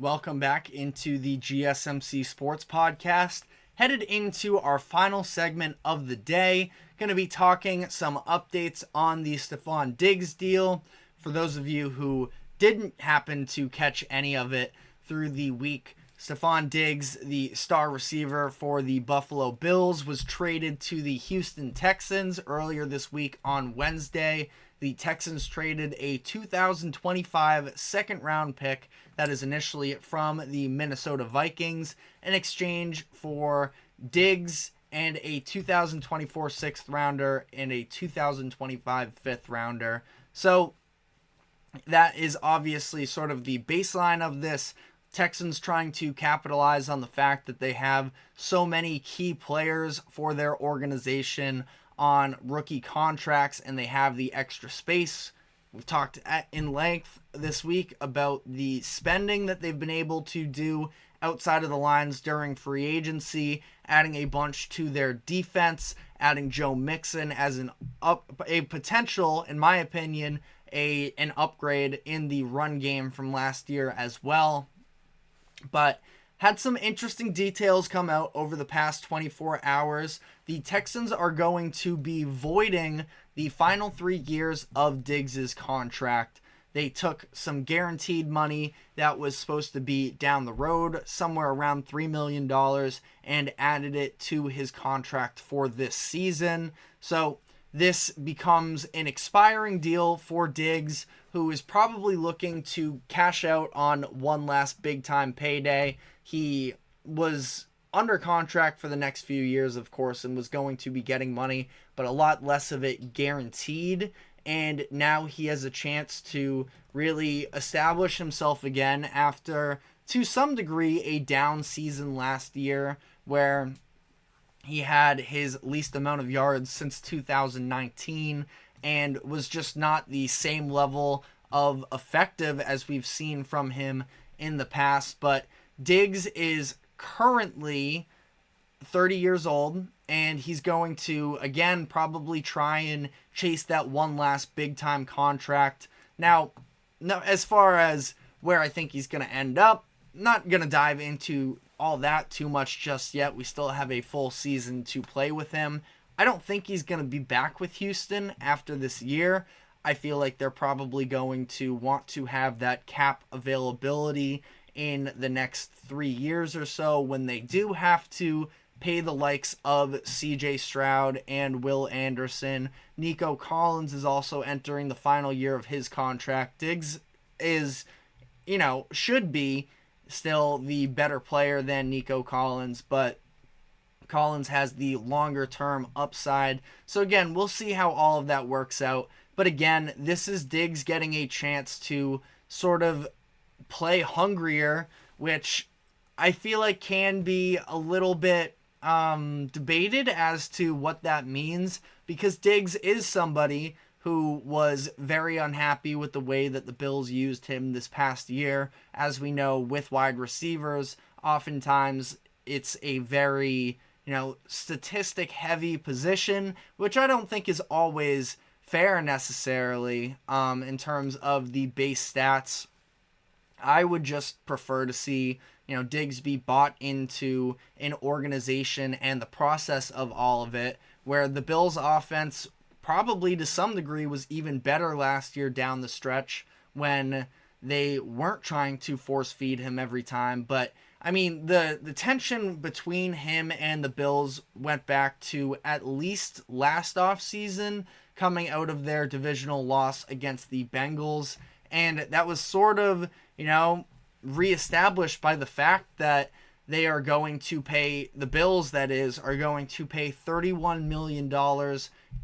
Welcome back into the GSMC Sports Podcast. Headed into our final segment of the day. Going to be talking some updates on the Stefon Diggs deal. For those of you who didn't happen to catch any of it through the week, Stefon Diggs, the star receiver for the Buffalo Bills, was traded to the Houston Texans earlier this week on Wednesday. The Texans traded a 2025 second-round pick that is initially from the Minnesota Vikings in exchange for Diggs and a 2024 sixth-rounder and a 2025 fifth-rounder. So that is obviously sort of the baseline of this. Texans trying to capitalize on the fact that they have so many key players for their organization on rookie contracts and they have the extra space. We've talked in length this week about the spending that they've been able to do outside of the lines during free agency, adding a bunch to their defense, adding Joe Mixon as a potential, in my opinion, an upgrade in the run game from last year as well. But had some interesting details come out over the past 24 hours. The Texans are going to be voiding the final 3 years of Diggs' contract. They took some guaranteed money that was supposed to be down the road, somewhere around $3 million, and added it to his contract for this season. So this becomes an expiring deal for Diggs, who is probably looking to cash out on one last big-time payday. He was under contract for the next few years, of course, and was going to be getting money, but a lot less of it guaranteed. And now he has a chance to really establish himself again after, to some degree, a down season last year where he had his least amount of yards since 2019 and was just not the same level of effective as we've seen from him in the past. But Diggs is currently 30 years old, and he's going to, again, probably try and chase that one last big-time contract. Now, as far as where I think he's going to end up, not going to dive into all that too much just yet. We still have a full season to play with him. I don't think he's going to be back with Houston after this year. I feel like they're probably going to want to have that cap availability in the next 3 years or so when they do have to pay the likes of CJ Stroud and Will Anderson. Nico Collins is also entering the final year of his contract. Diggs is, should be still the better player than Nico Collins, but Collins has the longer term upside. So again, we'll see how all of that works out. But again, this is Diggs getting a chance to sort of play hungrier, which I feel like can be a little bit debated as to what that means, because Diggs is somebody who was very unhappy with the way that the Bills used him this past year. As we know, with wide receivers, oftentimes it's a very, statistic heavy position, which I don't think is always fair necessarily in terms of the base stats. I would just prefer to see, Diggs be bought into an organization and the process of all of it, where the Bills offense probably to some degree was even better last year down the stretch when they weren't trying to force feed him every time. But I mean, the tension between him and the Bills went back to at least last offseason, coming out of their divisional loss against the Bengals. And that was sort of, reestablished by the fact that they are going to pay, the Bills that is, are going to pay $31 million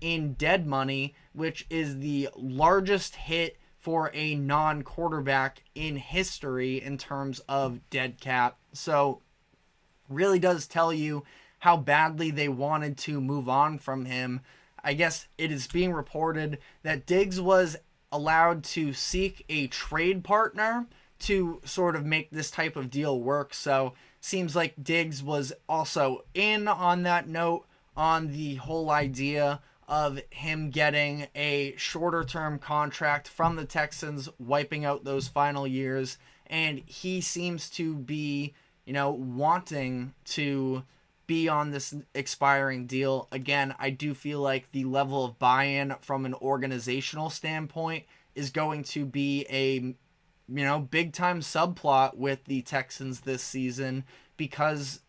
in dead money, which is the largest hit for a non-quarterback in history in terms of dead cap. So really does tell you how badly they wanted to move on from him. I guess it is being reported that Diggs was allowed to seek a trade partner to sort of make this type of deal work. So seems like Diggs was also in on that note, on the whole idea of him getting a shorter term contract from the Texans, wiping out those final years, and he seems to be, wanting to be on this expiring deal. Again, I do feel like the level of buy-in from an organizational standpoint is going to be a big time subplot with the Texans this season, because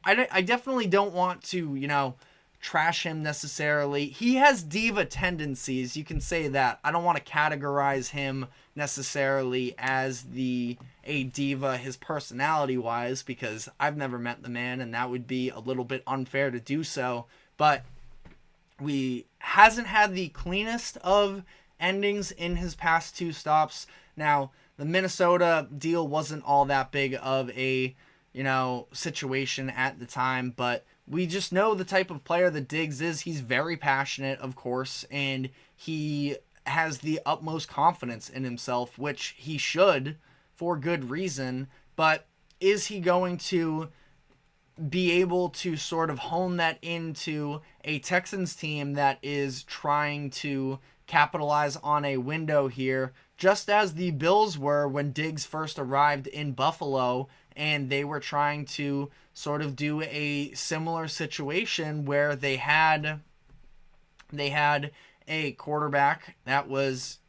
I definitely don't want to, trash him necessarily. He has diva tendencies, you can say that. I don't want to categorize him necessarily as a diva, his personality wise, because I've never met the man and that would be a little bit unfair to do so. But we hasn't had the cleanest of endings in his past 2 stops. Now, the Minnesota deal wasn't all that big of a situation at the time, but we just know the type of player that Diggs is. He's very passionate, of course, and he has the utmost confidence in himself, which he should for good reason. But is he going to be able to sort of hone that into a Texans team that is trying to capitalize on a window here, just as the Bills were when Diggs first arrived in Buffalo, and they were trying to sort of do a similar situation where they had a quarterback that was,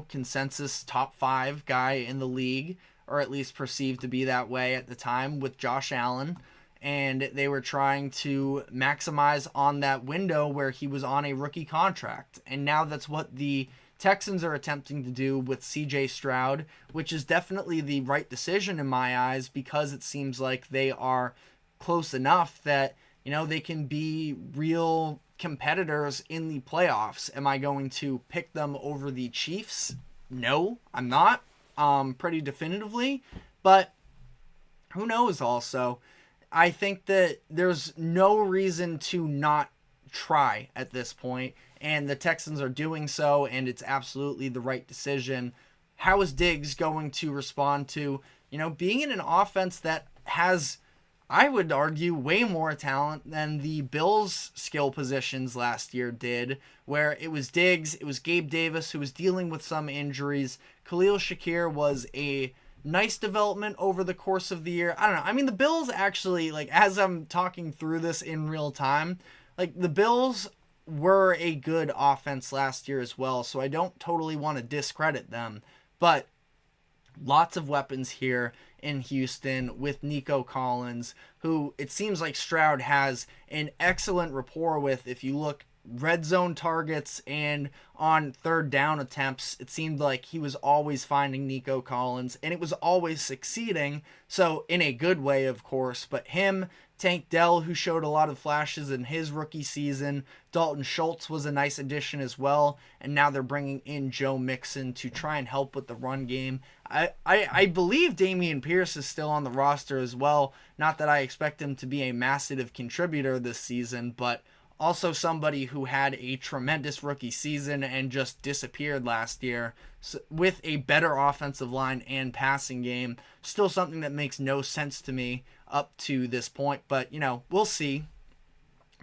consensus top 5 guy in the league, or at least perceived to be that way at the time, with Josh Allen, and they were trying to maximize on that window where he was on a rookie contract. And now that's what the Texans are attempting to do with CJ Stroud, which is definitely the right decision in my eyes, because it seems like they are close enough that, they can be real competitors in the playoffs. Am I going to pick them over the Chiefs? No, I'm not, pretty definitively, but who knows also. I think that there's no reason to not try at this point, and the Texans are doing so, and it's absolutely the right decision. How is Diggs going to respond to, being in an offense that has, I would argue, way more talent than the Bills' skill positions last year did, where it was Diggs, it was Gabe Davis, who was dealing with some injuries. Khalil Shakir was a nice development over the course of the year. I don't know. I mean, the Bills actually, as I'm talking through this in real time, the Bills were a good offense last year as well, so I don't totally want to discredit them. But lots of weapons here in Houston with Nico Collins, who it seems like Stroud has an excellent rapport with. If you look red zone targets and on third down attempts, it seemed like he was always finding Nico Collins, and it was always succeeding. So in a good way, of course, but him, Tank Dell, who showed a lot of flashes in his rookie season, Dalton Schultz was a nice addition as well, and now they're bringing in Joe Mixon to try and help with the run game. I believe Dameon Pierce is still on the roster as well. Not that I expect him to be a massive contributor this season, but also somebody who had a tremendous rookie season and just disappeared last year, so with a better offensive line and passing game. Still something that makes no sense to me up to this point, but we'll see.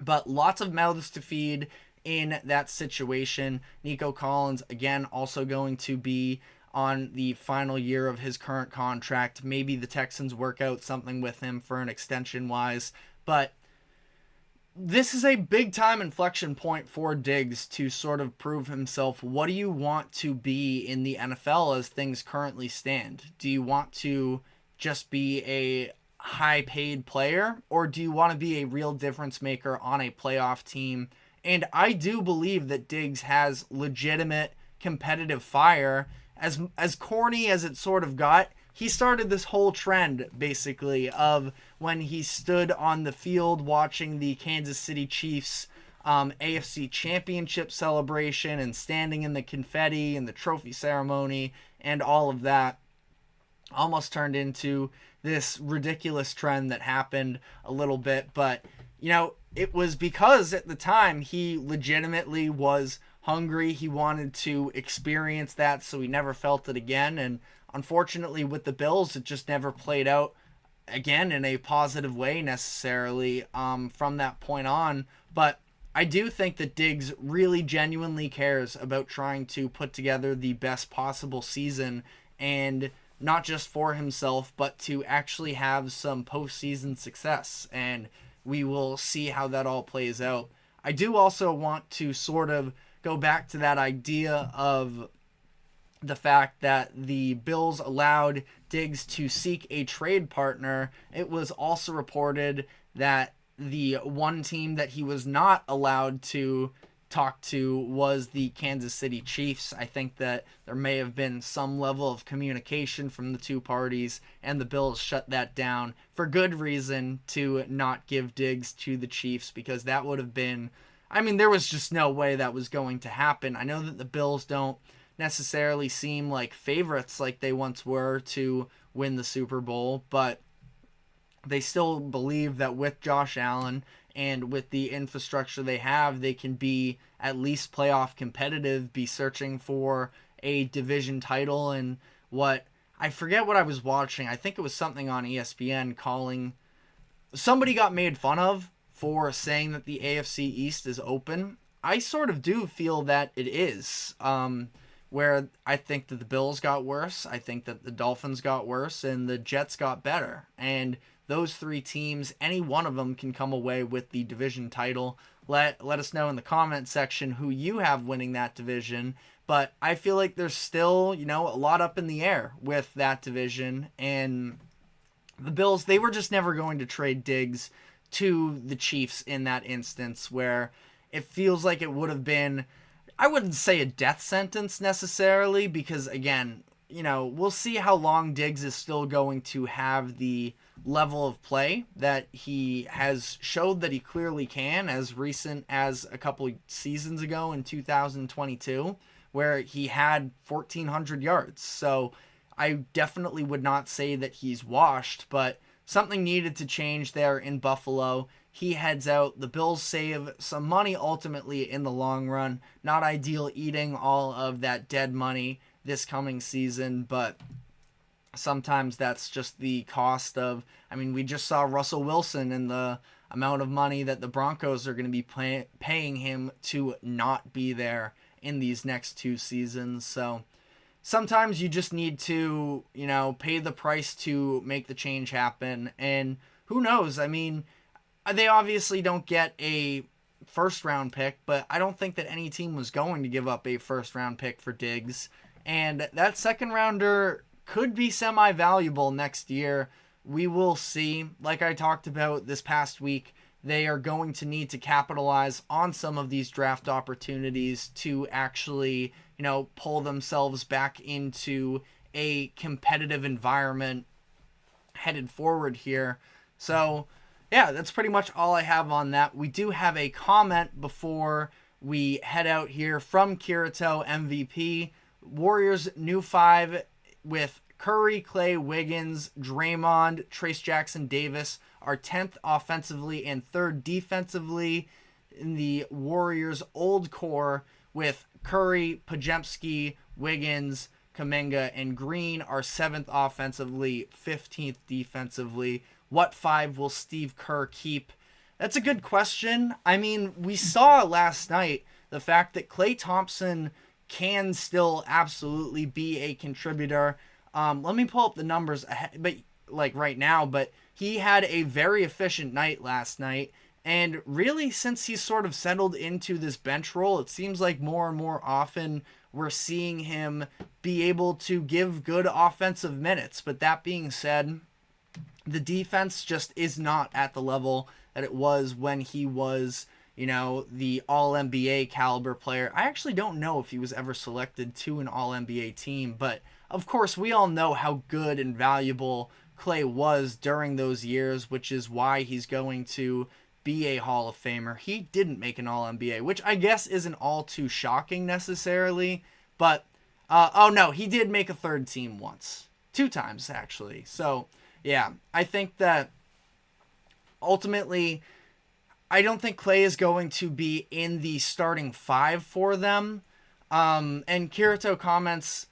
But lots of mouths to feed in that situation. Nico Collins, again, also going to be on the final year of his current contract. Maybe the Texans work out something with him for an extension wise, but this is a big time inflection point for Diggs to sort of prove himself. What do you want to be in the NFL as things currently stand? Do you want to just be a high paid player, or do you want to be a real difference maker on a playoff team? And I do believe that Diggs has legitimate competitive fire. As corny as it sort of got, he started this whole trend, basically, of when he stood on the field watching the Kansas City Chiefs AFC Championship celebration and standing in the confetti and the trophy ceremony and all of that. Almost turned into this ridiculous trend that happened a little bit. But, it was because at the time he legitimately was hungry. He wanted to experience that, so he never felt it again. And unfortunately with the Bills, it just never played out again in a positive way necessarily from that point on. But I do think that Diggs really genuinely cares about trying to put together the best possible season, and not just for himself, but to actually have some postseason success. And we will see how that all plays out. I do also want to sort of go back to that idea of the fact that the Bills allowed Diggs to seek a trade partner. It was also reported that the one team that he was not allowed to talk to was the Kansas City Chiefs. I think that there may have been some level of communication from the two parties, and the Bills shut that down for good reason to not give Diggs to the Chiefs, because that would have been, I mean, there was just no way that was going to happen. I know that the Bills don't necessarily seem like favorites like they once were to win the Super Bowl, but they still believe that with Josh Allen and with the infrastructure they have, they can be at least playoff competitive, be searching for a division title. And what, I forget what I was watching. I think it was something on ESPN calling, somebody got made fun of for saying that the AFC East is open. I sort of do feel that it is, where I think that the Bills got worse. I think that the Dolphins got worse and the Jets got better. And those three teams, any one of them can come away with the division title. Let us know in the comment section who you have winning that division. But I feel like there's still, a lot up in the air with that division. And the Bills, they were just never going to trade Diggs to the Chiefs in that instance, where it feels like it would have been, I wouldn't say a death sentence necessarily, because again, we'll see how long Diggs is still going to have the level of play that he has showed that he clearly can, as recent as a couple of seasons ago in 2022, where he had 1,400 yards. So I definitely would not say that he's washed, but something needed to change there in Buffalo. He heads out. The Bills save some money ultimately in the long run. Not ideal eating all of that dead money this coming season, but sometimes that's just the cost of, we just saw Russell Wilson and the amount of money that the Broncos are going to be paying him to not be there in these next two seasons. So sometimes you just need to, pay the price to make the change happen. And who knows? They obviously don't get a first round pick, but I don't think that any team was going to give up a first round pick for Diggs. And that second rounder could be semi-valuable next year. We will see. Like I talked about this past week, they are going to need to capitalize on some of these draft opportunities to actually, pull themselves back into a competitive environment headed forward here. So, yeah, that's pretty much all I have on that. We do have a comment before we head out here from Kirito MVP. Warriors new five with Curry, Clay, Wiggins, Draymond, Trace Jackson Davis are 10th offensively and 3rd defensively in the Warriors' old core, with Curry, Pajemski, Wiggins, Kuminga, and Green are 7th offensively, 15th defensively. What five will Steve Kerr keep? That's a good question. We saw last night the fact that Klay Thompson can still absolutely be a contributor. Let me pull up the numbers right now, but he had a very efficient night last night. And really, since he's sort of settled into this bench role, it seems like more and more often we're seeing him be able to give good offensive minutes. But that being said, the defense just is not at the level that it was when he was, the All-NBA caliber player. I actually don't know if he was ever selected to an All-NBA team, but of course we all know how good and valuable Klay was during those years, which is why he's going to be a Hall of Famer. He didn't make an All-NBA, which I guess isn't all too shocking necessarily, but he did make a third team once. 2 times, actually. So, yeah, I think that ultimately, I don't think Klay is going to be in the starting 5 for them. And Kirito comments,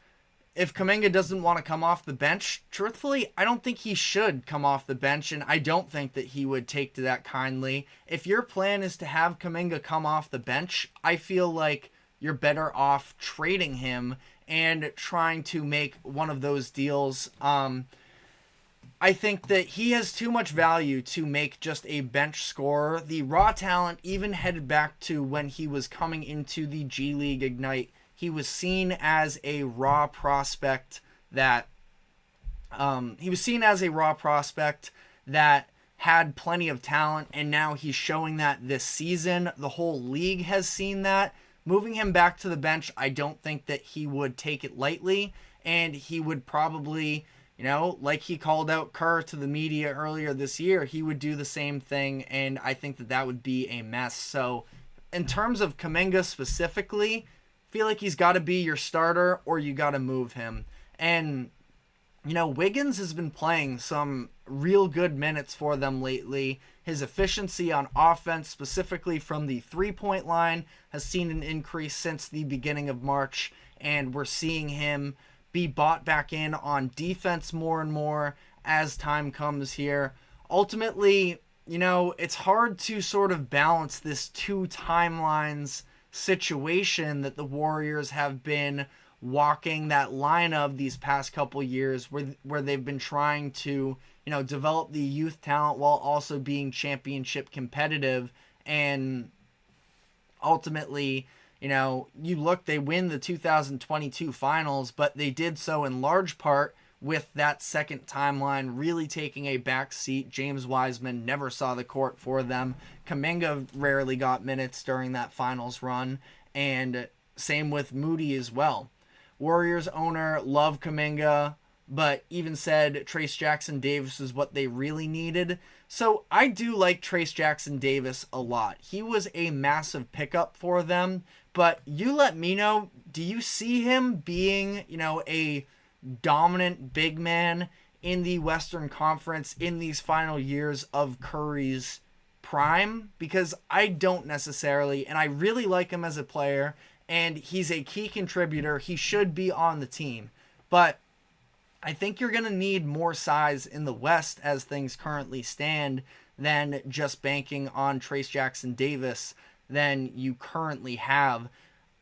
if Kuminga doesn't want to come off the bench, truthfully, I don't think he should come off the bench, and I don't think that he would take to that kindly. If your plan is to have Kuminga come off the bench, I feel like you're better off trading him and trying to make one of those deals. I think that he has too much value to make just a bench scorer. The raw talent even headed back to when he was coming into the G League Ignite. He was seen as a raw prospect that had plenty of talent, and now he's showing that this season. The whole league has seen that. Moving him back to the bench, I don't think that he would take it lightly, and he would probably, like he called out Kerr to the media earlier this year, he would do the same thing, and I think that that would be a mess. So in terms of Kuminga specifically, I feel like he's got to be your starter or you got to move him. And, Wiggins has been playing some real good minutes for them lately. His efficiency on offense, specifically from the three-point line, has seen an increase since the beginning of March, and we're seeing him be bought back in on defense more and more as time comes here. Ultimately, it's hard to sort of balance this two timelines situation that the Warriors have been walking that line of these past couple years, where they've been trying to, develop the youth talent while also being championship competitive. And ultimately, you look, they win the 2022 finals, but they did so in large part with that second timeline really taking a back seat. James Wiseman never saw the court for them. Kuminga rarely got minutes during that finals run, and same with Moody as well. Warriors owner loved Kuminga, but even said Trayce Jackson-Davis is what they really needed. So I do like Trayce Jackson-Davis a lot. He was a massive pickup for them, but you let me know, do you see him being, a dominant big man in the Western Conference in these final years of Curry's prime? Because I don't necessarily, and I really like him as a player, and he's a key contributor. He should be on the team, but I think you're going to need more size in the West as things currently stand than just banking on Trayce Jackson-Davis than you currently have.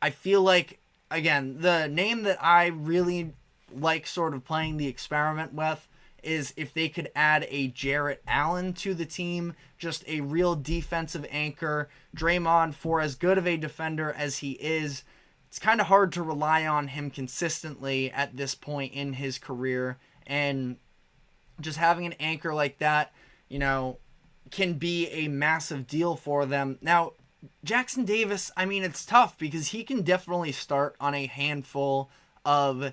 I feel like, again, the name that I really like sort of playing the experiment with is if they could add a Jarrett Allen to the team, just a real defensive anchor. Draymond, for as good of a defender as he is, it's kind of hard to rely on him consistently at this point in his career. And just having an anchor like that, can be a massive deal for them. Now, Jackson Davis, it's tough because he can definitely start on a handful of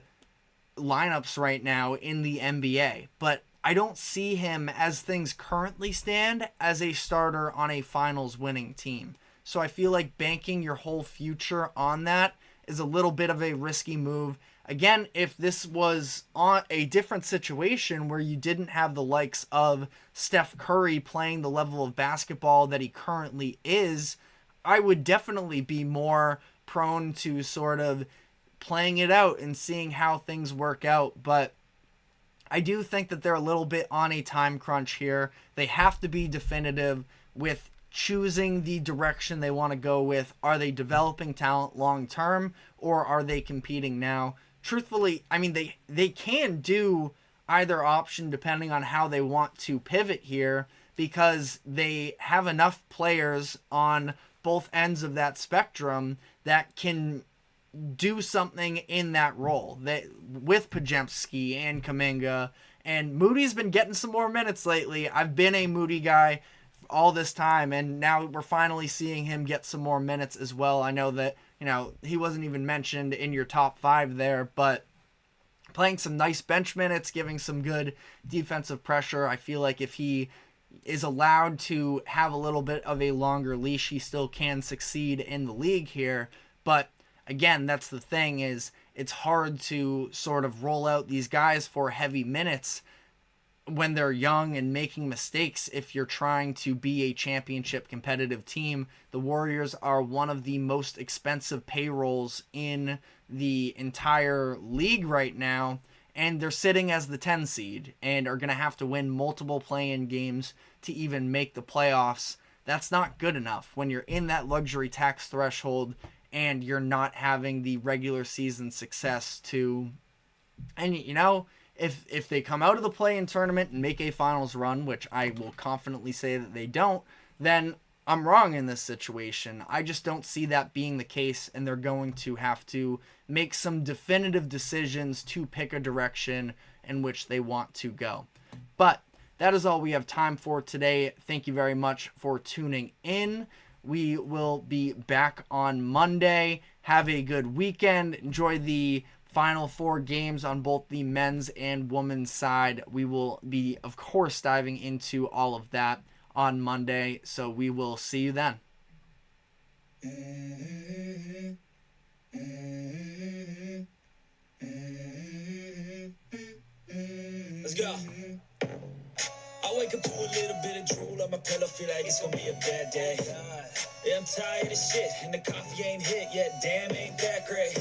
lineups right now in the NBA, but I don't see him, as things currently stand, as a starter on a finals winning team. So I feel like banking your whole future on that is a little bit of a risky move. Again, if this was on a different situation where you didn't have the likes of Steph Curry playing the level of basketball that he currently is, I would definitely be more prone to sort of playing it out and seeing how things work out. But I do think that they're a little bit on a time crunch here. They have to be definitive with choosing the direction they want to go with. Are they developing talent long term, or are they competing now? Truthfully, they can do either option depending on how they want to pivot here, because they have enough players on both ends of that spectrum that can do something in that role. With Podziemski and Kuminga, and Moody's been getting some more minutes lately. I've been a Moody guy all this time, and now we're finally seeing him get some more minutes as well. I know that, he wasn't even mentioned in your top 5 there, but playing some nice bench minutes, giving some good defensive pressure. I feel like if he is allowed to have a little bit of a longer leash, he still can succeed in the league here. But again, that's the thing, is it's hard to sort of roll out these guys for heavy minutes when they're young and making mistakes if you're trying to be a championship competitive team. The Warriors are one of the most expensive payrolls in the entire league right now, and they're sitting as the 10 seed and are going to have to win multiple play-in games to even make the playoffs. That's not good enough when you're in that luxury tax threshold and you're not having the regular season success to, and if they come out of the play-in tournament and make a finals run, which I will confidently say that they don't, then I'm wrong in this situation. I just don't see that being the case, and they're going to have to make some definitive decisions to pick a direction in which they want to go. But that is all we have time for today. Thank you very much for tuning in. We will be back on Monday. Have a good weekend. Enjoy the Final 4 games on both the men's and women's side. We will be, of course, diving into all of that on Monday. So we will see you then. Let's go. I wake up to a little bit of drool on my pillow, feel like it's gonna be a bad day. Yeah, I'm tired of shit, and the coffee ain't hit yet. Damn, ain't that great.